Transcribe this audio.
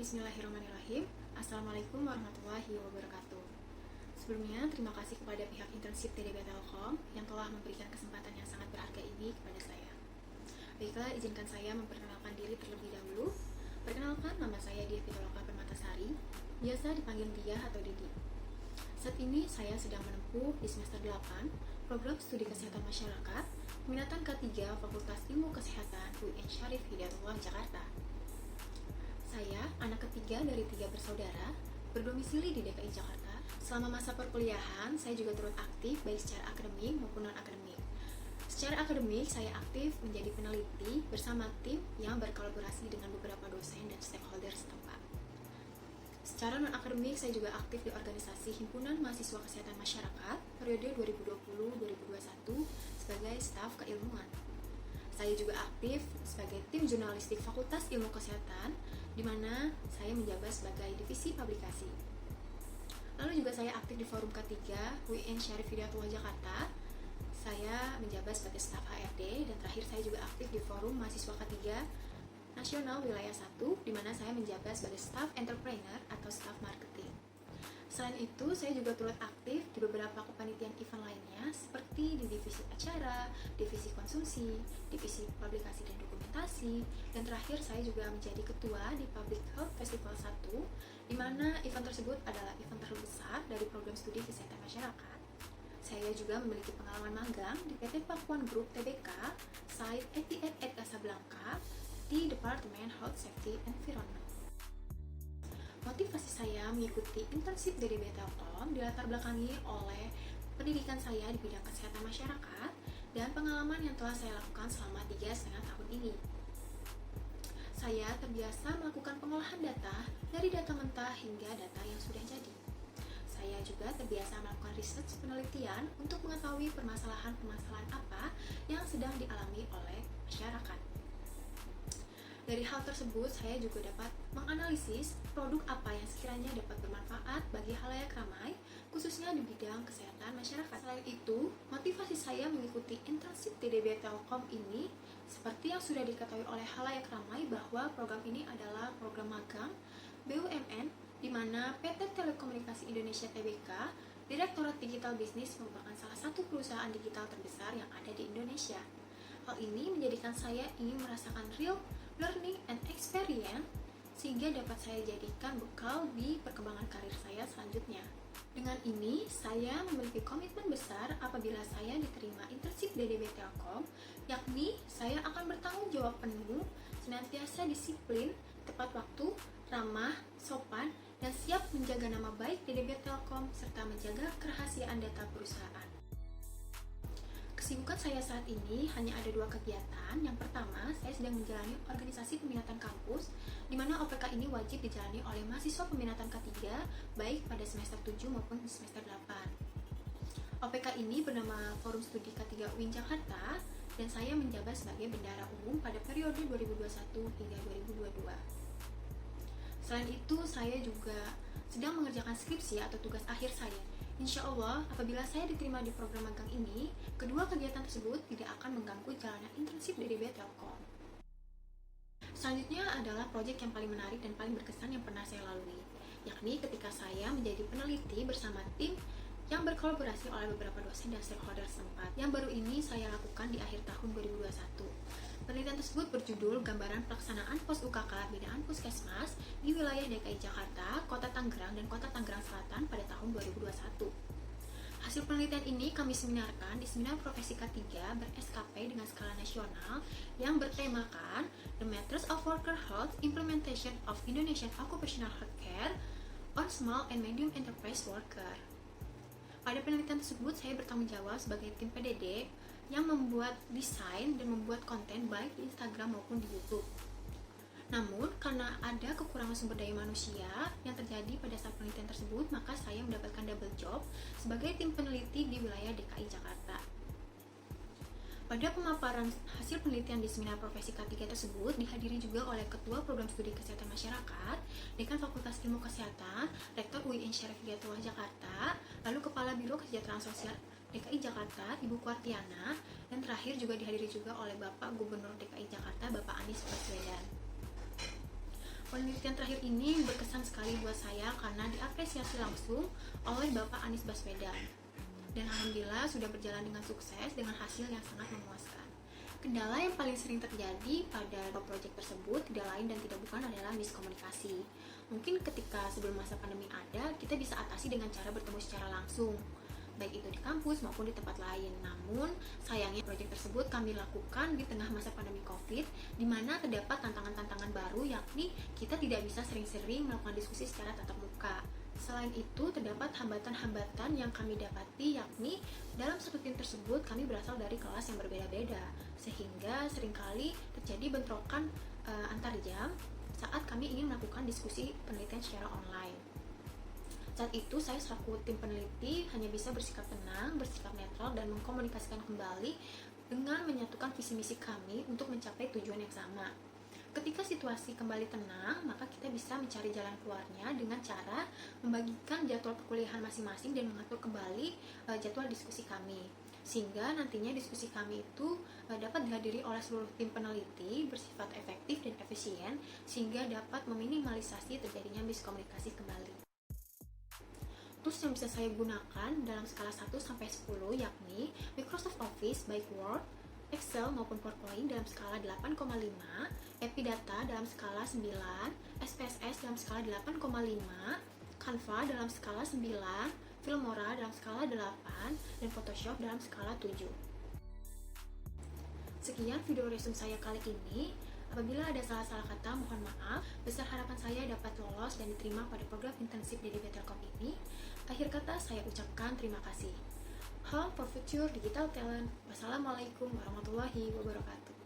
Bismillahirrahmanirrahim. Assalamualaikum warahmatullahi wabarakatuh. Sebelumnya, terima kasih kepada pihak internship TDB Telkom yang telah memberikan kesempatan yang sangat berharga ini kepada saya. Baiklah, izinkan saya memperkenalkan diri terlebih dahulu. Perkenalkan, nama saya Dia Pitaloka Permatasari, biasa dipanggil Dia atau Didi. Saat ini saya sedang menempuh di semester 8 program studi kesehatan masyarakat, peminatan K3 Fakultas Ilmu Kesehatan UIN Syarif Hidayatullah Jakarta. Saya anak ketiga dari 3 bersaudara, berdomisili di DKI Jakarta. Selama masa perkuliahan, saya juga turut aktif baik secara akademik maupun non-akademik. Secara akademik, saya aktif menjadi peneliti bersama tim yang berkolaborasi dengan beberapa dosen dan stakeholder setempat. Secara non-akademik, saya juga aktif di organisasi Himpunan Mahasiswa Kesehatan Masyarakat periode 2020-2021 sebagai staf keilmuan. Saya juga aktif sebagai tim jurnalistik Fakultas Ilmu Kesehatan, di mana saya menjabat sebagai divisi publikasi. Lalu juga saya aktif di Forum K3 UIN Syarif Hidayatullah Jakarta. Saya menjabat sebagai staf HRD, dan terakhir saya juga aktif di Forum Mahasiswa K3 Nasional Wilayah 1, di mana saya menjabat sebagai staf entrepreneur atau staf marketing. Selain itu, saya juga turut aktif di beberapa kepanitiaan event lainnya, seperti di divisi acara, divisi konsumsi, divisi publikasi dan dokumentasi, dan terakhir saya juga menjadi ketua di Public Health Festival 1, di mana event tersebut adalah event terbesar dari program studi kesehatan masyarakat. Saya juga memiliki pengalaman magang di PT Pakuan Group Tbk, site 88 at Casablanca, di Departemen Health Safety Environment. Motivasi saya mengikuti internship DDB Telkom dilatar belakangi oleh pendidikan saya di bidang kesehatan masyarakat dan pengalaman yang telah saya lakukan selama 3,5 tahun ini. Saya terbiasa melakukan pengolahan data dari data mentah hingga data yang sudah jadi. Saya juga terbiasa melakukan riset penelitian untuk mengetahui permasalahan-permasalahan apa yang sedang dialami oleh masyarakat. Dari hal tersebut, saya juga dapat menganalisis produk apa yang sekiranya dapat bermanfaat bagi khalayak ramai, khususnya di bidang kesehatan masyarakat. Selain itu, motivasi saya mengikuti internship TDB Telkom ini, seperti yang sudah diketahui oleh khalayak ramai bahwa program ini adalah program magang BUMN, di mana PT Telekomunikasi Indonesia Tbk, Direktorat Digital Bisnis merupakan salah satu perusahaan digital terbesar yang ada di Indonesia. Hal ini menjadikan saya ingin merasakan real learning and experience sehingga dapat saya jadikan bekal di perkembangan karir saya selanjutnya. Dengan ini, saya memiliki komitmen besar apabila saya diterima internship DDB Telkom, yakni saya akan bertanggung jawab penuh, senantiasa disiplin, tepat waktu, ramah, sopan, dan siap menjaga nama baik DDB Telkom serta menjaga kerahasiaan data perusahaan. Kesibukan saya saat ini hanya ada 2 kegiatan. Yang pertama, saya sedang menjalani organisasi peminatan kampus, di mana OPK ini wajib dijalani oleh mahasiswa peminatan K3, baik pada semester 7 maupun semester 8. OPK ini bernama Forum Studi K3 UIN Jakarta, dan saya menjabat sebagai bendahara umum pada periode 2021 hingga 2022. Selain itu, saya juga sedang mengerjakan skripsi atau tugas akhir saya. Insya Allah, apabila saya diterima di program magang ini, kedua kegiatan tersebut tidak akan mengganggu jalannya internship DDB Telkom. Selanjutnya adalah proyek yang paling menarik dan paling berkesan yang pernah saya lalui, yakni ketika saya menjadi peneliti bersama tim yang berkolaborasi oleh beberapa dosen dan stakeholder setempat, yang baru ini saya lakukan di akhir tahun 2021. Penelitian tersebut berjudul Gambaran Pelaksanaan Pos UKK Binaan Puskesmas di wilayah DKI Jakarta, Kota Tangerang, dan Kota Tangerang Selatan pada tahun 2021. Hasil penelitian ini kami seminarkan di Seminar Profesi K3 ber-SKP dengan skala nasional yang bertemakan The Matters of Worker Health Implementation of Indonesian Occupational Healthcare on Small and Medium Enterprise Worker. Pada penelitian tersebut, saya bertanggung jawab sebagai tim PDD yang membuat desain dan membuat konten baik di Instagram maupun di YouTube. Namun, karena ada kekurangan sumber daya manusia yang terjadi pada saat penelitian tersebut, maka saya mendapatkan double job sebagai tim peneliti di wilayah DKI Jakarta. Pada pemaparan hasil penelitian di Seminar Profesi K3 tersebut dihadiri juga oleh Ketua Program Studi Kesehatan Masyarakat, Dekan Fakultas Ilmu Kesehatan, Rektor UIN Syarif Hidayatullah Jakarta, lalu Kepala Biro Kesejahteraan Sosial DKI Jakarta, Ibu Kuartiana, dan terakhir juga dihadiri juga oleh Bapak Gubernur DKI Jakarta, Bapak Anies Baswedan. Penelitian terakhir ini berkesan sekali buat saya karena diapresiasi langsung oleh Bapak Anies Baswedan. Dan alhamdulillah sudah berjalan dengan sukses dengan hasil yang sangat memuaskan. Kendala yang paling sering terjadi pada proyek tersebut tidak lain dan tidak bukan adalah miskomunikasi. Mungkin ketika sebelum masa pandemi ada, kita bisa atasi dengan cara bertemu secara langsung, baik itu di kampus maupun di tempat lain. Namun, sayangnya proyek tersebut kami lakukan di tengah masa pandemi COVID, di mana terdapat tantangan-tantangan baru, yakni kita tidak bisa sering-sering melakukan diskusi secara tatap muka. Selain itu, terdapat hambatan-hambatan yang kami dapati, yakni dalam satu tim tersebut kami berasal dari kelas yang berbeda-beda, sehingga seringkali terjadi bentrokan antar jam saat kami ingin melakukan diskusi penelitian secara online. Saat itu, saya selaku tim peneliti hanya bisa bersikap tenang, bersikap netral, dan mengkomunikasikan kembali dengan menyatukan visi misi kami untuk mencapai tujuan yang sama. Ketika situasi kembali tenang, maka kita bisa mencari jalan keluarnya dengan cara membagikan jadwal perkuliahan masing-masing dan mengatur kembali jadwal diskusi kami. Sehingga nantinya diskusi kami itu dapat dihadiri oleh seluruh tim peneliti bersifat efektif dan efisien, sehingga dapat meminimalisasi terjadinya miskomunikasi kembali. Tools yang bisa saya gunakan dalam skala 1 sampai 10 yakni Microsoft Office baik Word, Excel maupun PowerPoint dalam skala 8,5, Epidata dalam skala 9, SPSS dalam skala 8,5, Canva dalam skala 9, Filmora dalam skala 8, dan Photoshop dalam skala 7. Sekian video resume saya kali ini. Apabila ada salah-salah kata, mohon maaf. Besar harapan saya dapat lolos dan diterima pada program intensif DDB Telkom ini. Akhir kata, saya ucapkan terima kasih. Home for Future Digital Talent. Wassalamualaikum warahmatullahi wabarakatuh.